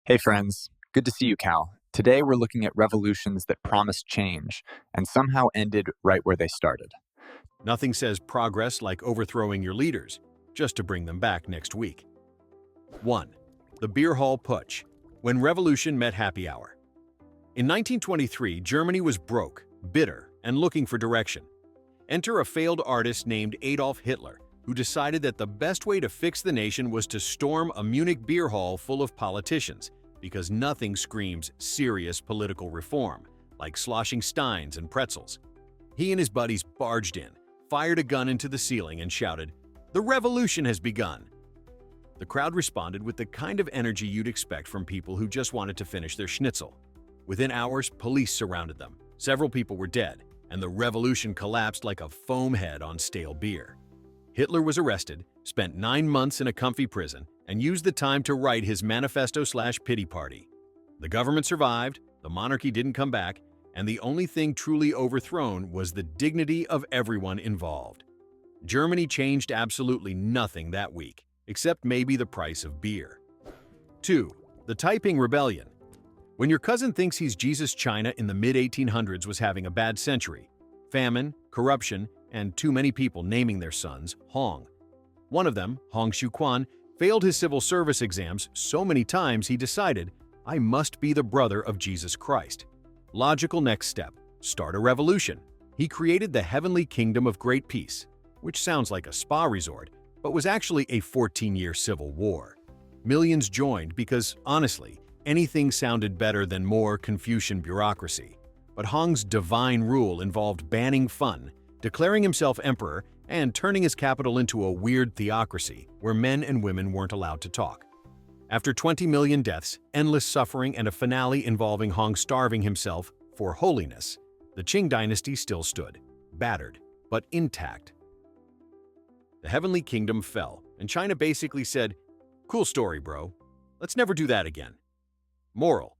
Hey friends, good to see you, Cal. Today we're looking at revolutions that promised change and somehow ended right where they started. Nothing says progress like overthrowing your leaders, just to bring them back next week. 1. The Beer Hall Putsch, when revolution met happy hour. In 1923, Germany was broke, bitter, and looking for direction. Enter a failed artist named Adolf Hitler, who decided that the best way to fix the nation was to storm a Munich beer hall full of politicians, because nothing screams serious political reform, like sloshing steins and pretzels. He and his buddies barged in, fired a gun into the ceiling, and shouted, "The revolution has begun!" The crowd responded with the kind of energy you'd expect from people who just wanted to finish their schnitzel. Within hours, police surrounded them. Several people were dead, and the revolution collapsed like a foam head on stale beer. Hitler was arrested, spent 9 months in a comfy prison, and used the time to write his manifesto/pity party. The government survived, the monarchy didn't come back, and the only thing truly overthrown was the dignity of everyone involved. Germany changed absolutely nothing that week, except maybe the price of beer. 2. The Taiping Rebellion. When your cousin thinks he's Jesus, China in the mid-1800s was having a bad century. Famine, corruption, and too many people naming their sons Hong. One of them, Hong Xiuquan, failed his civil service exams so many times he decided, "I must be the brother of Jesus Christ." Logical next step, start a revolution. He created the Heavenly Kingdom of Great Peace, which sounds like a spa resort, but was actually a 14-year civil war. Millions joined because, honestly, anything sounded better than more Confucian bureaucracy. But Hong's divine rule involved banning fun, declaring himself emperor, and turning his capital into a weird theocracy where men and women weren't allowed to talk. After 20 million deaths, endless suffering, and a finale involving Hong starving himself for holiness, the Qing dynasty still stood, battered, but intact. The Heavenly Kingdom fell, and China basically said, "Cool story, bro. Let's never do that again." Moral: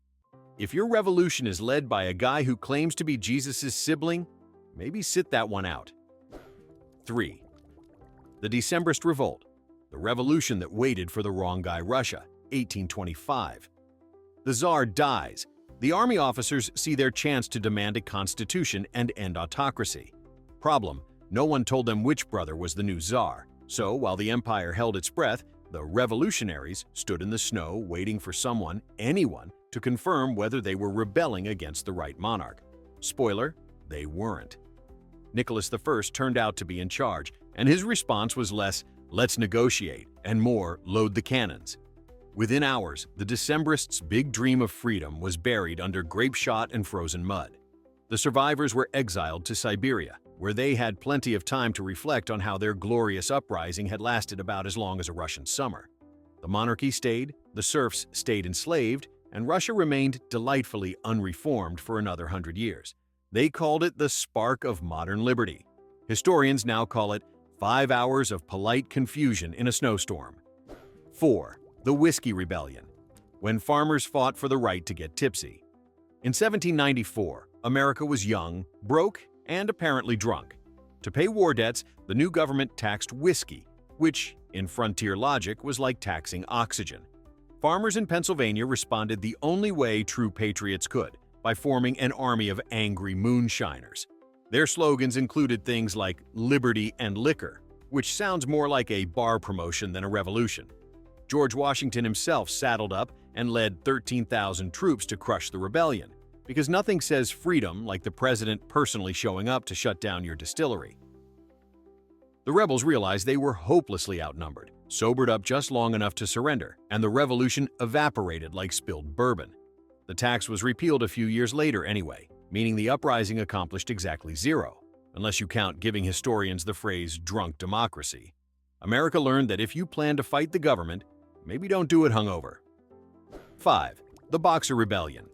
if your revolution is led by a guy who claims to be Jesus' sibling, maybe sit that one out. 3. The Decembrist Revolt, the revolution that waited for the wrong guy, Russia, 1825. The Tsar dies. The army officers see their chance to demand a constitution and end autocracy. Problem: no one told them which brother was the new Tsar, so while the empire held its breath, the revolutionaries stood in the snow waiting for someone, anyone, to confirm whether they were rebelling against the right monarch. Spoiler: they weren't. Nicholas I turned out to be in charge, and his response was less, "Let's negotiate," and more, "Load the cannons." Within hours, the Decembrists' big dream of freedom was buried under grape shot and frozen mud. The survivors were exiled to Siberia, where they had plenty of time to reflect on how their glorious uprising had lasted about as long as a Russian summer. The monarchy stayed, the serfs stayed enslaved, and Russia remained delightfully unreformed for another 100 years. They called it the spark of modern liberty. Historians now call it 5 hours of polite confusion in a snowstorm. 4. The Whiskey Rebellion, when farmers fought for the right to get tipsy. In 1794, America was young, broke, and apparently drunk. To pay war debts, the new government taxed whiskey, which, in frontier logic, was like taxing oxygen. Farmers in Pennsylvania responded the only way true patriots could, by forming an army of angry moonshiners. Their slogans included things like "liberty and liquor," which sounds more like a bar promotion than a revolution. George Washington himself saddled up and led 13,000 troops to crush the rebellion, because nothing says freedom like the president personally showing up to shut down your distillery. The rebels realized they were hopelessly outnumbered, sobered up just long enough to surrender, and the revolution evaporated like spilled bourbon. The tax was repealed a few years later anyway, meaning the uprising accomplished exactly zero, unless you count giving historians the phrase "drunk democracy." America learned that if you plan to fight the government, maybe don't do it hungover. 5. The Boxer Rebellion.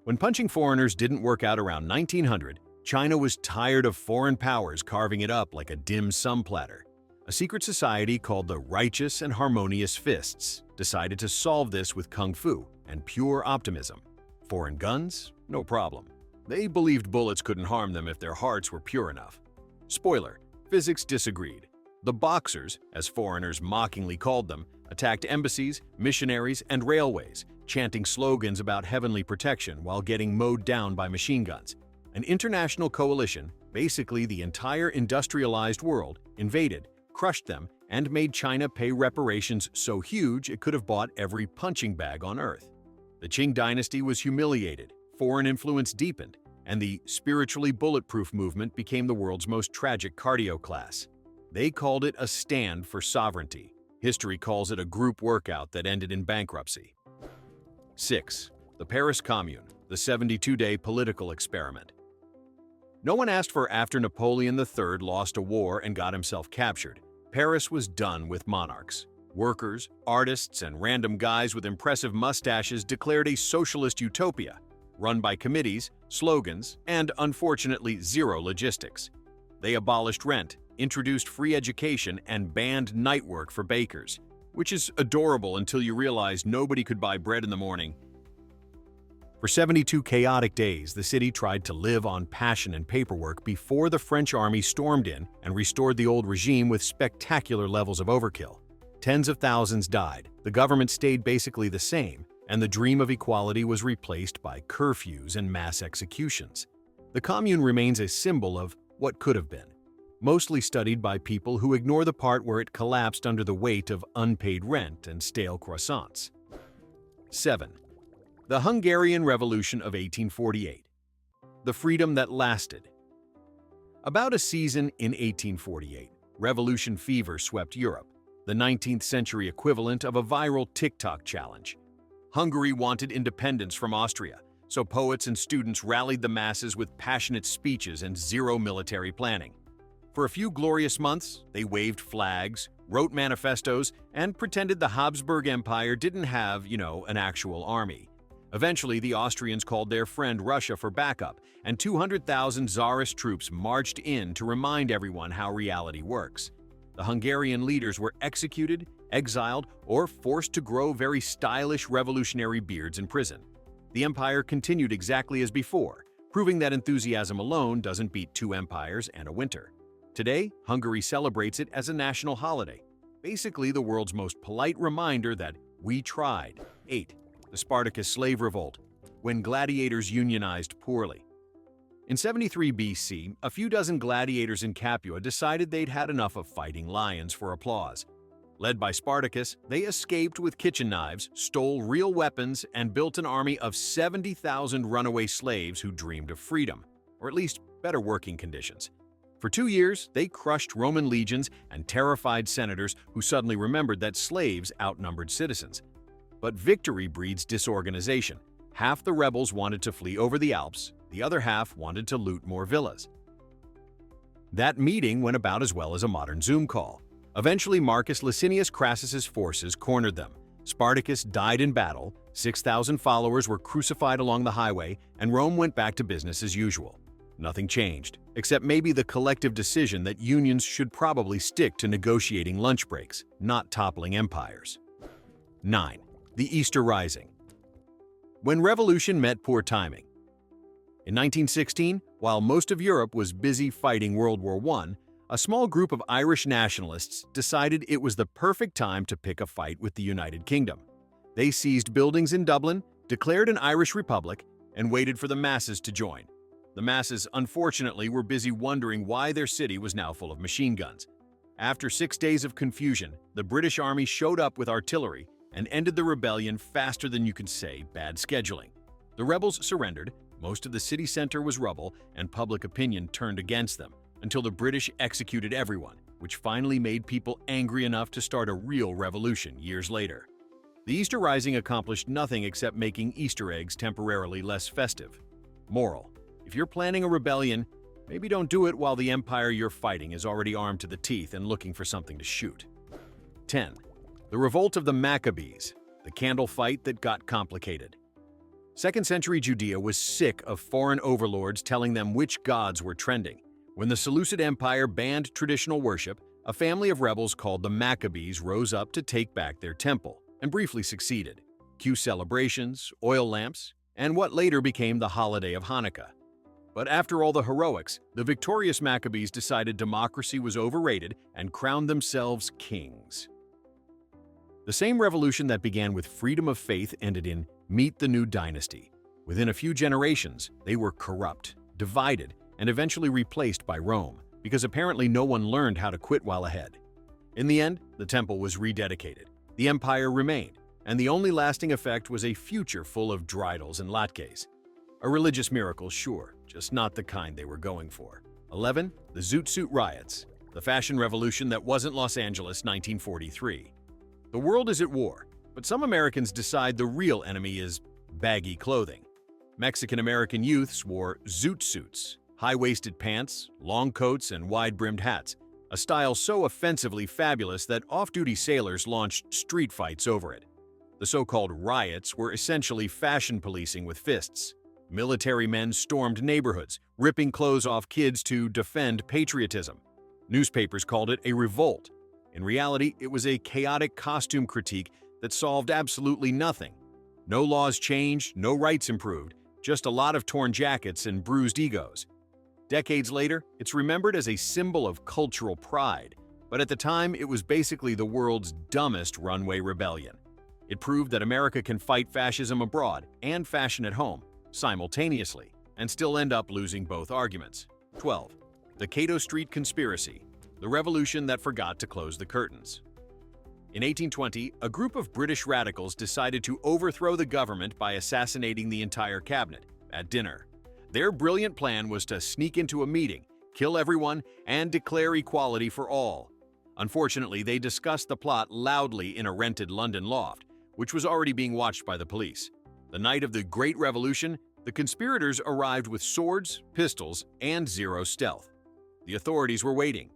When punching foreigners didn't work out around 1900, China was tired of foreign powers carving it up like a dim sum platter. A secret society called the Righteous and Harmonious Fists decided to solve this with kung fu and pure optimism. Foreign guns? No problem. They believed bullets couldn't harm them if their hearts were pure enough. Spoiler: physics disagreed. The Boxers, as foreigners mockingly called them, attacked embassies, missionaries, and railways, chanting slogans about heavenly protection while getting mowed down by machine guns. An international coalition, basically the entire industrialized world, invaded, crushed them, and made China pay reparations so huge it could have bought every punching bag on Earth. The Qing dynasty was humiliated, foreign influence deepened, and the spiritually bulletproof movement became the world's most tragic cardio class. They called it a stand for sovereignty. History calls it a group workout that ended in bankruptcy. 6. The Paris Commune, the 72-day political experiment. No one asked for after Napoleon III lost a war and got himself captured. Paris was done with monarchs. Workers, artists, and random guys with impressive mustaches declared a socialist utopia, run by committees, slogans, and, unfortunately, zero logistics. They abolished rent, introduced free education, and banned night work for bakers, which is adorable until you realize nobody could buy bread in the morning. For 72 chaotic days, the city tried to live on passion and paperwork before the French army stormed in and restored the old regime with spectacular levels of overkill. Tens of thousands died, the government stayed basically the same, and the dream of equality was replaced by curfews and mass executions. The Commune remains a symbol of what could have been, mostly studied by people who ignore the part where it collapsed under the weight of unpaid rent and stale croissants. 7. The Hungarian Revolution of 1848. The freedom that lasted. About a season in 1848, revolution fever swept Europe, the 19th century equivalent of a viral TikTok challenge. Hungary wanted independence from Austria, so poets and students rallied the masses with passionate speeches and zero military planning. For a few glorious months, they waved flags, wrote manifestos, and pretended the Habsburg Empire didn't have, an actual army. Eventually, the Austrians called their friend Russia for backup, and 200,000 Tsarist troops marched in to remind everyone how reality works. The Hungarian leaders were executed, exiled, or forced to grow very stylish revolutionary beards in prison. The empire continued exactly as before, proving that enthusiasm alone doesn't beat two empires and a winter. Today, Hungary celebrates it as a national holiday, basically the world's most polite reminder that we tried. 8. The Spartacus slave revolt, when gladiators unionized poorly. In 73 BC, a few dozen gladiators in Capua decided they'd had enough of fighting lions for applause. Led by Spartacus, they escaped with kitchen knives, stole real weapons, and built an army of 70,000 runaway slaves who dreamed of freedom, or at least better working conditions. For 2 years, they crushed Roman legions and terrified senators who suddenly remembered that slaves outnumbered citizens. But victory breeds disorganization. Half the rebels wanted to flee over the Alps, the other half wanted to loot more villas. That meeting went about as well as a modern Zoom call. Eventually, Marcus Licinius Crassus's forces cornered them. Spartacus died in battle, 6,000 followers were crucified along the highway, and Rome went back to business as usual. Nothing changed, except maybe the collective decision that unions should probably stick to negotiating lunch breaks, not toppling empires. 9. The Easter Rising. When revolution met poor timing. In 1916, while most of Europe was busy fighting World War I, a small group of Irish nationalists decided it was the perfect time to pick a fight with the United Kingdom. They seized buildings in Dublin, declared an Irish republic, and waited for the masses to join. The masses, unfortunately, were busy wondering why their city was now full of machine guns. After 6 days of confusion, the British Army showed up with artillery and ended the rebellion faster than you can say bad scheduling. The rebels surrendered, most of the city center was rubble, and public opinion turned against them, until the British executed everyone, which finally made people angry enough to start a real revolution years later. The Easter Rising accomplished nothing except making Easter eggs temporarily less festive. Moral: if you're planning a rebellion, maybe don't do it while the empire you're fighting is already armed to the teeth and looking for something to shoot. 10. The Revolt of the Maccabees, the candle fight that got complicated. 2nd century Judea was sick of foreign overlords telling them which gods were trending. When the Seleucid Empire banned traditional worship, a family of rebels called the Maccabees rose up to take back their temple, and briefly succeeded. Cue celebrations, oil lamps, and what later became the holiday of Hanukkah. But after all the heroics, the victorious Maccabees decided democracy was overrated and crowned themselves kings. The same revolution that began with freedom of faith ended in meet the new dynasty. Within a few generations, they were corrupt, divided, and eventually replaced by Rome, because apparently no one learned how to quit while ahead. In the end, the temple was rededicated, the empire remained, and the only lasting effect was a future full of dreidels and latkes. A religious miracle, sure, just not the kind they were going for. 11. The Zoot Suit Riots, the fashion revolution that wasn't Los Angeles 1943. The world is at war, but some Americans decide the real enemy is baggy clothing. Mexican-American youths wore zoot suits, high-waisted pants, long coats, and wide-brimmed hats, a style so offensively fabulous that off-duty sailors launched street fights over it. The so-called riots were essentially fashion policing with fists. Military men stormed neighborhoods, ripping clothes off kids to defend patriotism. Newspapers called it a revolt. In reality, it was a chaotic costume critique that solved absolutely nothing. No laws changed, no rights improved, just a lot of torn jackets and bruised egos. Decades later, it's remembered as a symbol of cultural pride, but at the time it was basically the world's dumbest runway rebellion. It proved that America can fight fascism abroad and fashion at home, simultaneously, and still end up losing both arguments. 12. The Cato Street Conspiracy, the revolution that forgot to close the curtains. In 1820, a group of British radicals decided to overthrow the government by assassinating the entire cabinet at dinner. Their brilliant plan was to sneak into a meeting, kill everyone, and declare equality for all. Unfortunately, they discussed the plot loudly in a rented London loft, which was already being watched by the police. The night of the Great Revolution, the conspirators arrived with swords, pistols, and zero stealth. The authorities were waiting.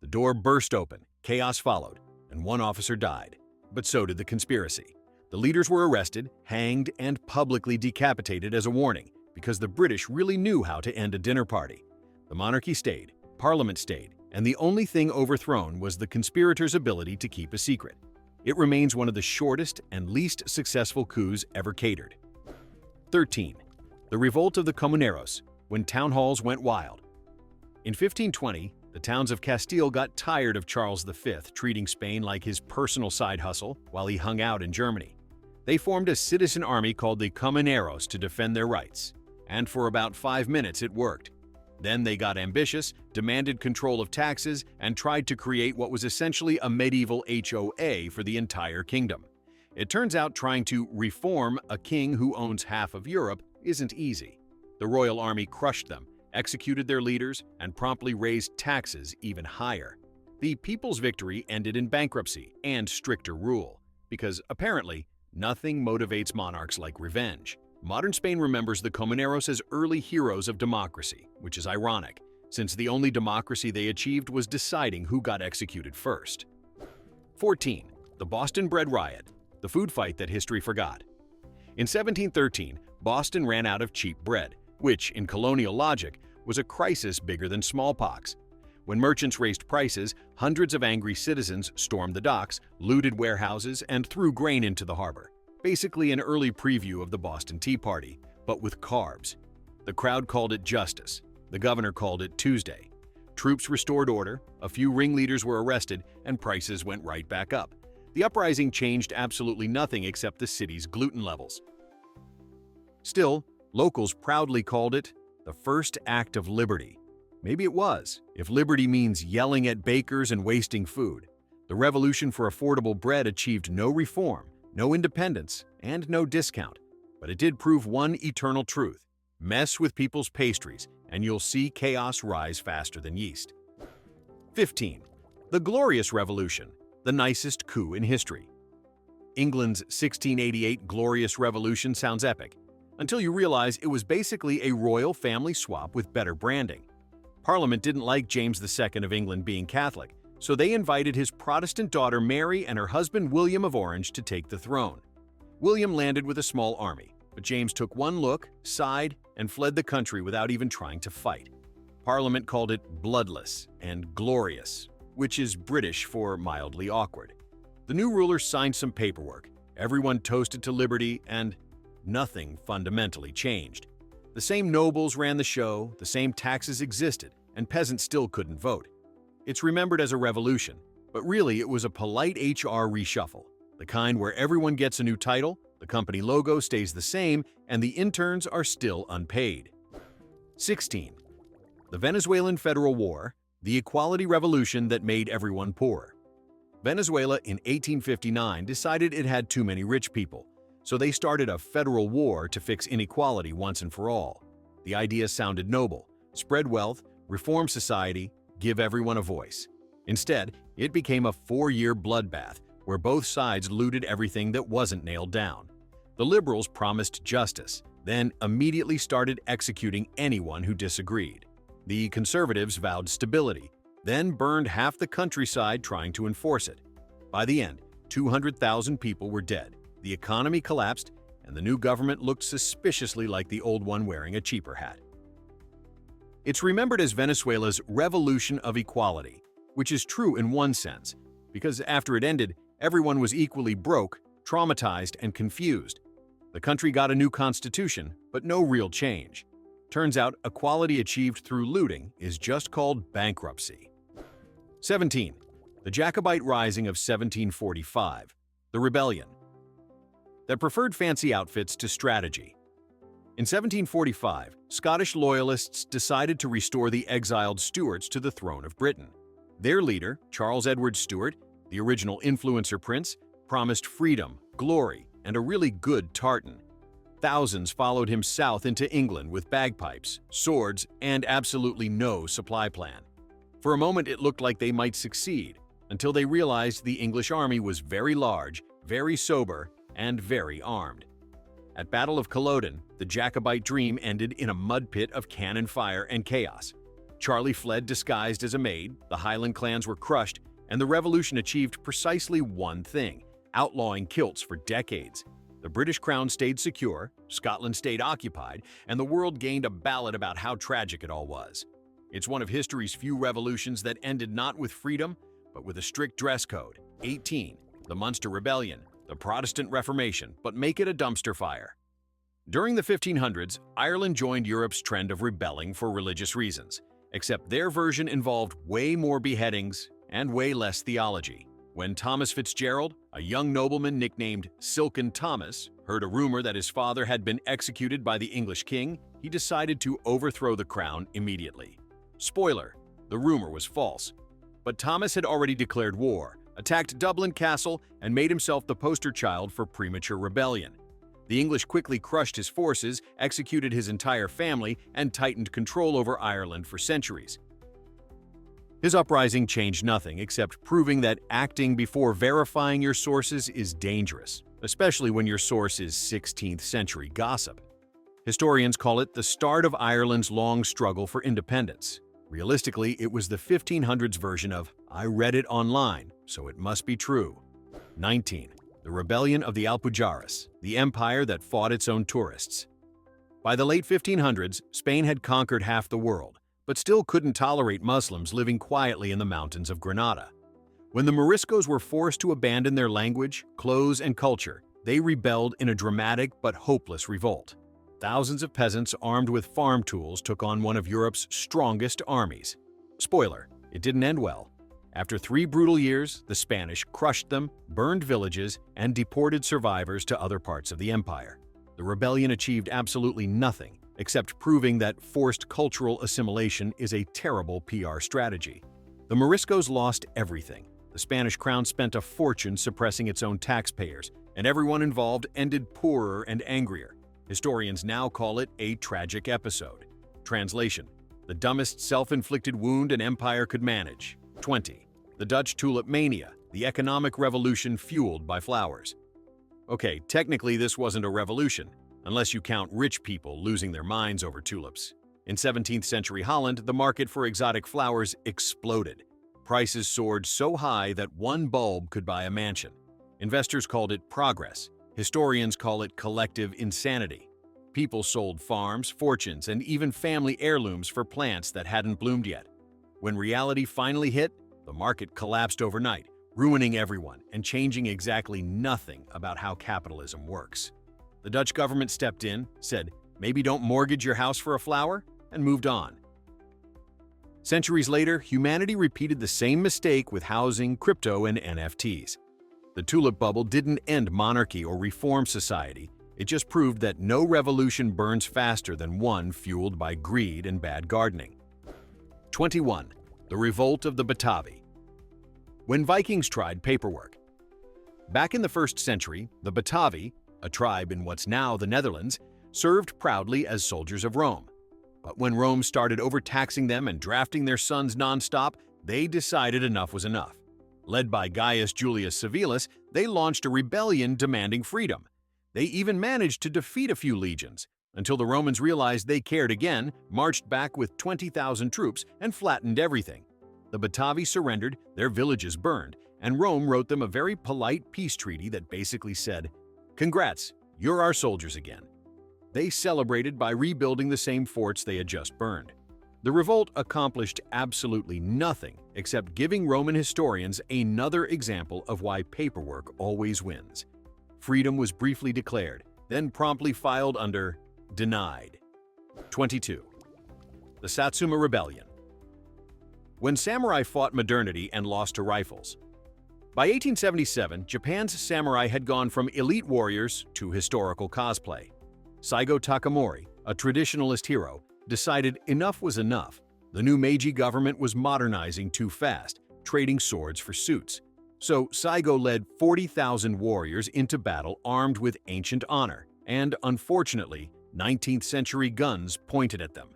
The door burst open, chaos followed, and one officer died. But so did the conspiracy. The leaders were arrested, hanged, and publicly decapitated as a warning, because the British really knew how to end a dinner party. The monarchy stayed, Parliament stayed, and the only thing overthrown was the conspirators' ability to keep a secret. It remains one of the shortest and least successful coups ever catered. 13. The Revolt of the Comuneros, when town halls went wild. In 1520, the towns of Castile got tired of Charles V treating Spain like his personal side hustle while he hung out in Germany. They formed a citizen army called the Comuneros to defend their rights, and for about 5 minutes it worked. Then they got ambitious, demanded control of taxes, and tried to create what was essentially a medieval HOA for the entire kingdom. It turns out trying to reform a king who owns half of Europe isn't easy. The royal army crushed them, executed their leaders, and promptly raised taxes even higher. The people's victory ended in bankruptcy and stricter rule, because apparently, nothing motivates monarchs like revenge. Modern Spain remembers the Comuneros as early heroes of democracy, which is ironic, since the only democracy they achieved was deciding who got executed first. 14. The Boston Bread Riot, the food fight that history forgot. In 1713, Boston ran out of cheap bread, which, in colonial logic, was a crisis bigger than smallpox. When merchants raised prices, hundreds of angry citizens stormed the docks, looted warehouses, and threw grain into the harbor. Basically an early preview of the Boston Tea Party, but with carbs. The crowd called it justice. The governor called it Tuesday. Troops restored order, a few ringleaders were arrested, and prices went right back up. The uprising changed absolutely nothing except the city's gluten levels. Still, locals proudly called it the first act of liberty. Maybe it was, if liberty means yelling at bakers and wasting food. The revolution for affordable bread achieved no reform, no independence, and no discount. But it did prove one eternal truth. Mess with people's pastries, and you'll see chaos rise faster than yeast. 15. The Glorious Revolution, the nicest coup in history. England's 1688 Glorious Revolution sounds epic, until you realize it was basically a royal family swap with better branding. Parliament didn't like James II of England being Catholic, so they invited his Protestant daughter Mary and her husband William of Orange to take the throne. William landed with a small army, but James took one look, sighed, and fled the country without even trying to fight. Parliament called it bloodless and glorious, which is British for mildly awkward. The new rulers signed some paperwork, everyone toasted to liberty, and nothing fundamentally changed. The same nobles ran the show, the same taxes existed, and peasants still couldn't vote. It's remembered as a revolution, but But really, it was a polite HR reshuffle, the kind where everyone gets a new title, the company logo stays the same, and the interns are still unpaid. 16. The Venezuelan Federal War, the equality revolution that made everyone poor. Venezuela in 1859 decided it had too many rich people, so they started a federal war to fix inequality once and for all. The idea sounded noble: spread wealth, reform society, give everyone a voice. Instead, it became a 4-year bloodbath where both sides looted everything that wasn't nailed down. The liberals promised justice, then immediately started executing anyone who disagreed. The conservatives vowed stability, then burned half the countryside trying to enforce it. By the end, 200,000 people were dead, the economy collapsed, and the new government looked suspiciously like the old one wearing a cheaper hat. It's remembered as Venezuela's revolution of equality, which is true in one sense, because after it ended, everyone was equally broke, traumatized, and confused. The country got a new constitution, but no real change. Turns out, equality achieved through looting is just called bankruptcy. 17. The Jacobite Rising of 1745, the rebellion that preferred fancy outfits to strategy. In 1745, Scottish loyalists decided to restore the exiled Stuarts to the throne of Britain. Their leader, Charles Edward Stuart, the original influencer prince, promised freedom, glory, and a really good tartan. Thousands followed him south into England with bagpipes, swords, and absolutely no supply plan. For a moment it looked like they might succeed, until they realized the English army was very large, very sober, and very armed. At Battle of Culloden, the Jacobite dream ended in a mud pit of cannon fire and chaos. Charlie fled disguised as a maid, the Highland clans were crushed, and the revolution achieved precisely one thing: outlawing kilts for decades. The British crown stayed secure, Scotland stayed occupied, and the world gained a ballad about how tragic it all was. It's one of history's few revolutions that ended not with freedom, but with a strict dress code. 18. The Munster Rebellion, the Protestant Reformation, but make it a dumpster fire. During the 1500s, Ireland joined Europe's trend of rebelling for religious reasons, except their version involved way more beheadings and way less theology. When Thomas Fitzgerald, a young nobleman nicknamed Silken Thomas, heard a rumor that his father had been executed by the English king, he decided to overthrow the crown immediately. Spoiler: the rumor was false. But Thomas had already declared war, attacked Dublin Castle, and made himself the poster child for premature rebellion. The English quickly crushed his forces, executed his entire family, and tightened control over Ireland for centuries. His uprising changed nothing except proving that acting before verifying your sources is dangerous, especially when your source is 16th century gossip. Historians call it the start of Ireland's long struggle for independence. Realistically, it was the 1500s version of "I read it online, so it must be true." 19. The Rebellion of the Alpujarras, the empire that fought its own tourists. By the late 1500s, Spain had conquered half the world, but still couldn't tolerate Muslims living quietly in the mountains of Granada. When the Moriscos were forced to abandon their language, clothes, and culture, they rebelled in a dramatic but hopeless revolt. Thousands of peasants armed with farm tools took on one of Europe's strongest armies. Spoiler: it didn't end well. After 3 brutal years, the Spanish crushed them, burned villages, and deported survivors to other parts of the empire. The rebellion achieved absolutely nothing, except proving that forced cultural assimilation is a terrible PR strategy. The Moriscos lost everything. The Spanish crown spent a fortune suppressing its own taxpayers, and everyone involved ended poorer and angrier. Historians now call it a tragic episode. Translation: the dumbest self-inflicted wound an empire could manage. 20. The Dutch tulip mania, the economic revolution fueled by flowers. Okay, technically this wasn't a revolution, unless you count rich people losing their minds over tulips. In 17th century Holland, the market for exotic flowers exploded. Prices soared so high that one bulb could buy a mansion. Investors called it progress. Historians call it collective insanity. People sold farms, fortunes, and even family heirlooms for plants that hadn't bloomed yet. When reality finally hit, the market collapsed overnight, ruining everyone and changing exactly nothing about how capitalism works. The Dutch government stepped in, said, "Maybe don't mortgage your house for a flower," and moved on. Centuries later, humanity repeated the same mistake with housing, crypto, and NFTs. The tulip bubble didn't end monarchy or reform society. It just proved that no revolution burns faster than one fueled by greed and bad gardening. 21. The Revolt of the Batavi. When Vikings tried paperwork. Back in the 1st century, the Batavi, a tribe in what's now the Netherlands, served proudly as soldiers of Rome. But when Rome started overtaxing them and drafting their sons nonstop, they decided enough was enough. Led by Gaius Julius Civilis, they launched a rebellion demanding freedom. They even managed to defeat a few legions, until the Romans realized they cared again, marched back with 20,000 troops, and flattened everything. The Batavi surrendered, their villages burned, and Rome wrote them a very polite peace treaty that basically said, "Congrats, you're our soldiers again." They celebrated by rebuilding the same forts they had just burned. The revolt accomplished absolutely nothing except giving Roman historians another example of why paperwork always wins. Freedom was briefly declared, then promptly filed under denied. 22. The Satsuma Rebellion. When samurai fought modernity and lost to rifles. By 1877, Japan's samurai had gone from elite warriors to historical cosplay. Saigo Takamori, a traditionalist hero, decided enough was enough. The new Meiji government was modernizing too fast, trading swords for suits. So Saigo led 40,000 warriors into battle armed with ancient honor, and unfortunately, 19th century guns pointed at them.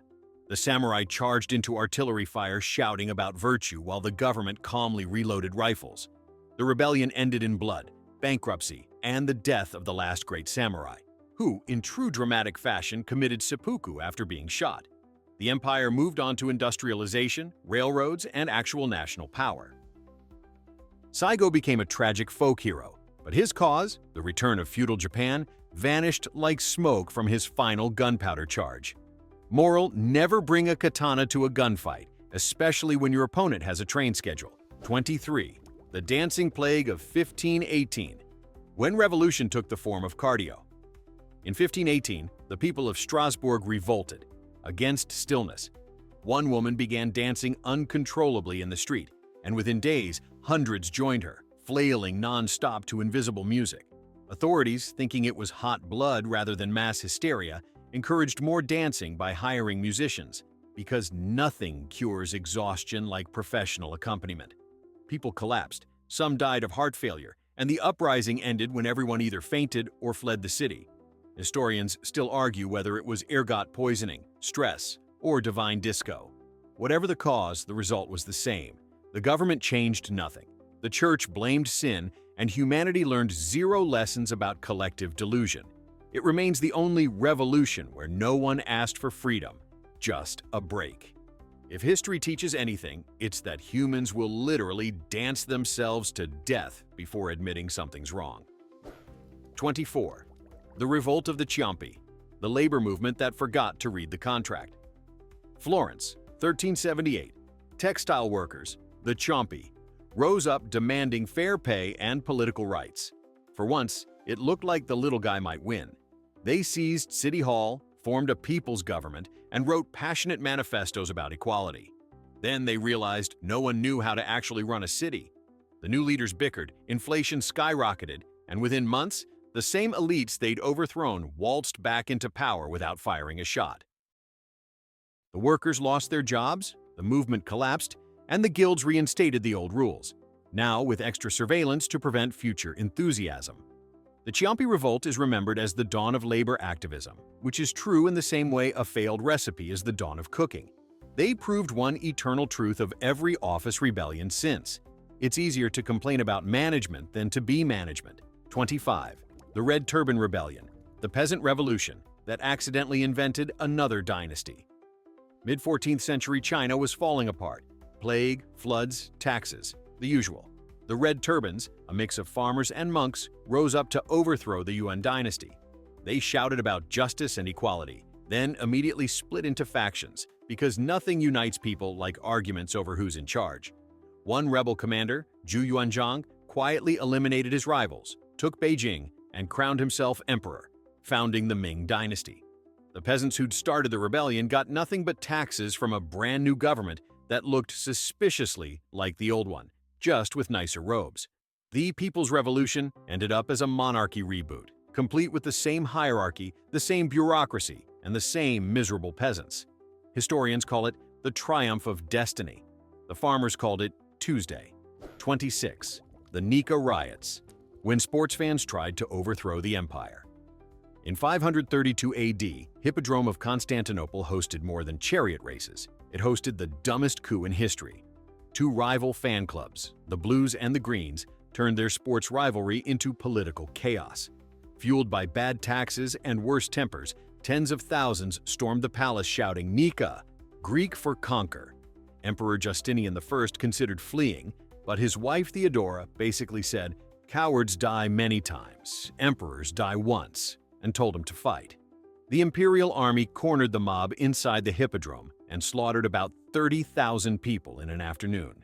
The samurai charged into artillery fire shouting about virtue while the government calmly reloaded rifles. The rebellion ended in blood, bankruptcy, and the death of the last great samurai, who, in true dramatic fashion, committed seppuku after being shot. The empire moved on to industrialization, railroads, and actual national power. Saigo became a tragic folk hero, but his cause, the return of feudal Japan, vanished like smoke from his final gunpowder charge. Moral: never bring a katana to a gunfight, especially when your opponent has a train schedule. 23. The Dancing Plague of 1518. When revolution took the form of cardio. In 1518, the people of Strasbourg revolted against stillness. One woman began dancing uncontrollably in the street, and within days, hundreds joined her, flailing non-stop to invisible music. Authorities, thinking it was hot blood rather than mass hysteria, encouraged more dancing by hiring musicians, because nothing cures exhaustion like professional accompaniment. People collapsed, some died of heart failure, and the uprising ended when everyone either fainted or fled the city. Historians still argue whether it was ergot poisoning, stress, or divine disco. Whatever the cause, the result was the same. The government changed nothing. The church blamed sin, and humanity learned zero lessons about collective delusion. It remains the only revolution where no one asked for freedom, just a break. If history teaches anything, it's that humans will literally dance themselves to death before admitting something's wrong. 24. The Revolt of the Ciompi, the labor movement that forgot to read the contract. Florence, 1378. Textile workers, the Ciompi, rose up demanding fair pay and political rights. For once, it looked like the little guy might win. They seized City Hall, formed a people's government, and wrote passionate manifestos about equality. Then they realized no one knew how to actually run a city. The new leaders bickered, inflation skyrocketed, and within months, the same elites they'd overthrown waltzed back into power without firing a shot. The workers lost their jobs, the movement collapsed, and the guilds reinstated the old rules, now with extra surveillance to prevent future enthusiasm. The Ciompi Revolt is remembered as the dawn of labor activism, which is true in the same way a failed recipe is the dawn of cooking. They proved one eternal truth of every office rebellion since. It's easier to complain about management than to be management. 25. The Red Turban Rebellion, the peasant revolution that accidentally invented another dynasty. Mid-14th century China was falling apart. Plague, floods, taxes, the usual. The Red Turbans, a mix of farmers and monks, rose up to overthrow the Yuan dynasty. They shouted about justice and equality, then immediately split into factions, because nothing unites people like arguments over who's in charge. One rebel commander, Zhu Yuanzhang, quietly eliminated his rivals, took Beijing, and crowned himself emperor, founding the Ming dynasty. The peasants who'd started the rebellion got nothing but taxes from a brand new government that looked suspiciously like the old one, just with nicer robes. The People's Revolution ended up as a monarchy reboot, complete with the same hierarchy, the same bureaucracy, and the same miserable peasants. Historians call it the triumph of destiny. The farmers called it Tuesday. 26. The Nika riots, when sports fans tried to overthrow the empire. In 532 AD, Hippodrome of Constantinople hosted more than chariot races. It hosted the dumbest coup in history. Two rival fan clubs, the Blues and the Greens, turned their sports rivalry into political chaos. Fueled by bad taxes and worse tempers, tens of thousands stormed the palace shouting Nika, Greek for conquer. Emperor Justinian I considered fleeing, but his wife Theodora basically said, "Cowards die many times, emperors die once," and told him to fight. The imperial army cornered the mob inside the Hippodrome and slaughtered about 30,000 people in an afternoon.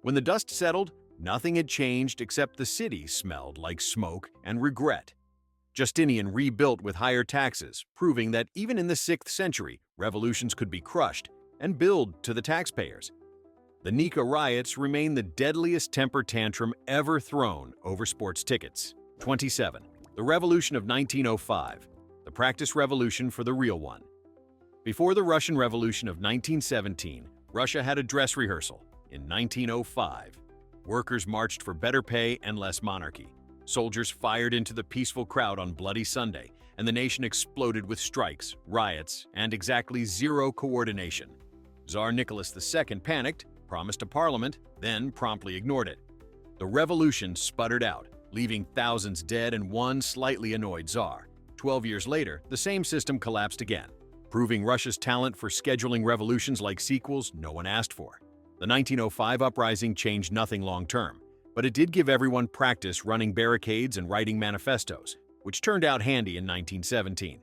When the dust settled, nothing had changed except the city smelled like smoke and regret. Justinian rebuilt with higher taxes, proving that even in the 6th century, revolutions could be crushed and billed to the taxpayers. The Nika riots remain the deadliest temper tantrum ever thrown over sports tickets. 27. The Revolution of 1905, the practice revolution for the real one. Before the Russian Revolution of 1917, Russia had a dress rehearsal. In 1905, workers marched for better pay and less monarchy. Soldiers fired into the peaceful crowd on Bloody Sunday, and the nation exploded with strikes, riots, and exactly zero coordination. Tsar Nicholas II panicked, promised a parliament, then promptly ignored it. The revolution sputtered out, leaving thousands dead and one slightly annoyed czar. 12 years later, the same system collapsed again, proving Russia's talent for scheduling revolutions like sequels no one asked for. The 1905 uprising changed nothing long-term, but it did give everyone practice running barricades and writing manifestos, which turned out handy in 1917.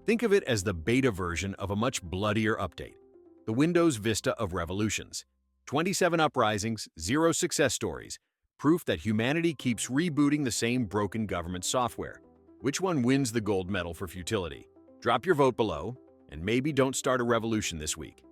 Think of it as the beta version of a much bloodier update. The Windows Vista of revolutions. 27 uprisings, 0 success stories, proof that humanity keeps rebooting the same broken government software. Which one wins the gold medal for futility? Drop your vote below, and maybe don't start a revolution this week.